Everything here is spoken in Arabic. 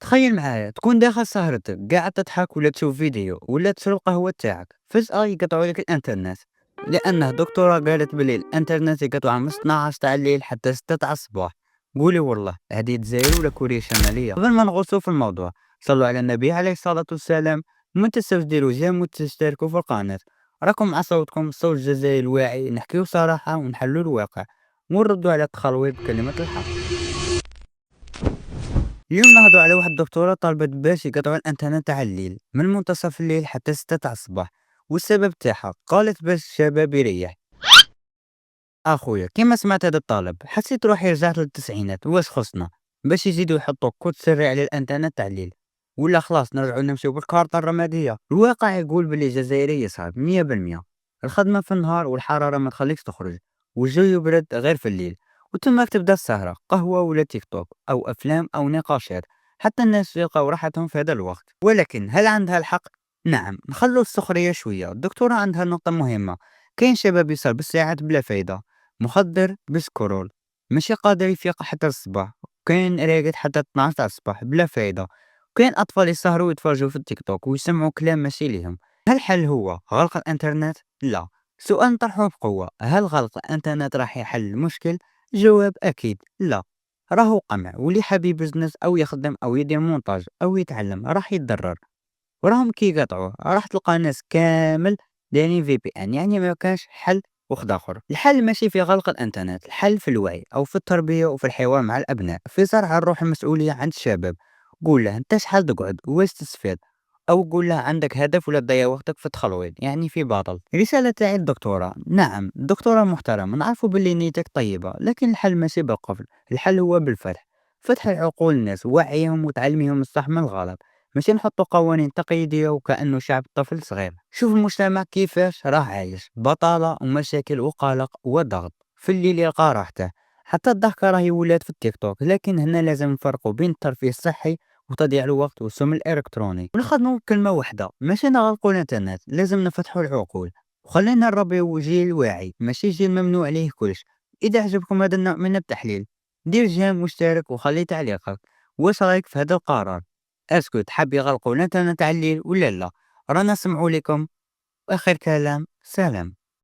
تخيل معايا تكون داخل سهرتك قاعد تضحك ولا تشوف فيديو ولا تشرب القهوة تاعك فجأة يقطعوا لك الانترنت لأنه دكتورة قالت بلي الانترنت يقطع من 12 تاع الليل حتى 6 تاع الصباح. قولي والله هذه الجزائر ولا كوريا الشمالية؟ قبل ما نغوصوا في الموضوع صلوا على النبي عليه الصلاة والسلام. وما تنساوش ديروا جيم وتشتركوا في القناة. راكم مع صوتكم صوت الجزائر الواعي، نحكيو صراحة ونحلوا الواقع ونردوا على التخلويط بكلمة الحق. اليوم نهضروا على واحد الدكتورة طالبت باش يقطعوا الانترنت تاع الليل من منتصف الليل حتى 6 تاع الصباح. والسبب تاعها قالت باش الشباب يريح. اخويا كيما سمعت هذا الطالب حسيت روحي رجعت للتسعينات. واش خصنا باش يزيدوا يحطوا كود سري على الانترنت تاع الليل؟ ولا خلاص نرجعوا نمشيو بالكارطة الرمادية؟ الواقع يقول بلي الجزائري صعب 100%. الخدمة في النهار والحرارة ما تخليكش تخرج، والجو يبرد غير في الليل، وتماك تبدا السهرة قهوة ولا تيك توك أو أفلام أو نقاشات. حتى الناس يلقاو راحتهم في هذا الوقت. ولكن هل عندها الحق؟ نعم، نخلو السخرية شوية. الدكتورة عندها نقطة مهمة. كاين شباب يسهر بالساعات بلا فايدة، مخدر بسكرول، ماشي قادر يفيق حتى الصباح. كاين راقد حتى 12 تاع الصباح بلا فايدة. كاين أطفال يسهروا ويتفرجوا في التيك توك ويسمعوا كلام ماشي ليهم. هل الحل هو غلق الانترنت؟ لا. سؤال نطرحه بقوة، هل غلق الانترنت راح يحل المشكل؟ جواب أكيد لا. راهو قمع، واللي حاب بزنس أو يخدم أو يدير مونتاج أو يتعلم راح يتضرر. وراهم كي يقطعوه راح تلقى ناس كامل دايرين في بي ان، يعني ما كانش حل. واحد اخر، الحل ماشي في غلق الانترنت، الحل في الوعي او في التربيه وفي الحوار مع الابناء، في زرع الروح المسؤوليه عند الشباب. قول له انت شحال تقعد واش تستفاد، او قول له عندك هدف ولا تضيع وقتك في التخلويط يعني في باطل. رساله تاعي الدكتوره، نعم الدكتوره محترمه، نعرفوا باللي نيتك طيبه، لكن الحل ماشي بالقفل، الحل هو بالفتح. فتح عقول الناس، وعيهم وتعلمهم الصح من الغلط، ماشي نحطوا قوانين تقييدية وكأنه شعب طفل صغير. شوف المجتمع كيفاش راه عايش، بطالة ومشاكل وقلق وضغط، في الليل يلقى راحته. حتى الضحكة راهي ولات في التيك توك. لكن هنا لازم نفرقوا بين الترفيه الصحي وتضييع الوقت والسم الإلكتروني. ونخدموا كلمة واحدة، ماشي نغلقوا الانترنت، لازم نفتحوا العقول وخلينا نربيو جيل واعي ماشي جيل ممنوع عليه كلش. إذا عجبكم هذا النوع من التحليل دير جيم واشترك وخلي تعليقك. واش رايك في هذا القرار؟ اسكو تحب يغلقوا الانترنت على الليل ولا لا؟ رانا نسمعوا لكم. واخر كلام، سلام.